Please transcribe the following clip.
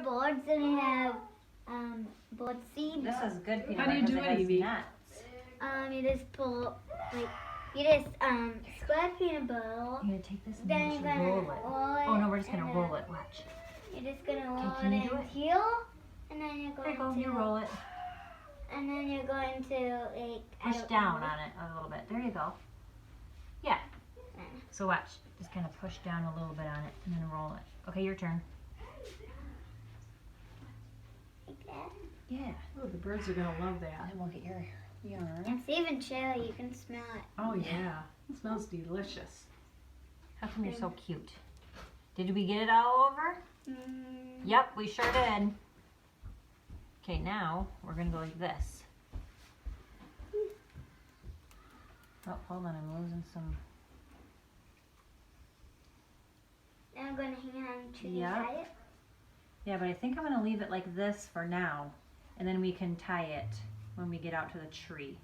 boards and we have board seeds. This is good peanut How butter do you do because it, it has Evie? nuts. You just pull, like, you just square peanut butter. You're gonna take this and Then you're you're just gonna roll it. roll it. Oh no, we're just gonna and roll then it. Watch. You're just gonna roll can it you do it? in heel, and then you're There going you go. to You roll it. and then you're going to like Push down on it a little bit. There you go. Yeah. So watch. Just kind of push down a little bit on it and then roll it. Okay, your turn. like that. Yeah. Oh, the birds are gonna love that. Then we'll get your yarn. It's even chilly. You can smell it. Oh yeah, it smells delicious. How come you're so cute? Did we get it all over? Yep, we sure did. Okay, now we're gonna go like this. Oh, hold on, I'm losing some. Now I'm gonna hang on to Yep. tie it. Yeah, but I think I'm gonna leave it like this for now, and then we can tie it when we get out to the tree.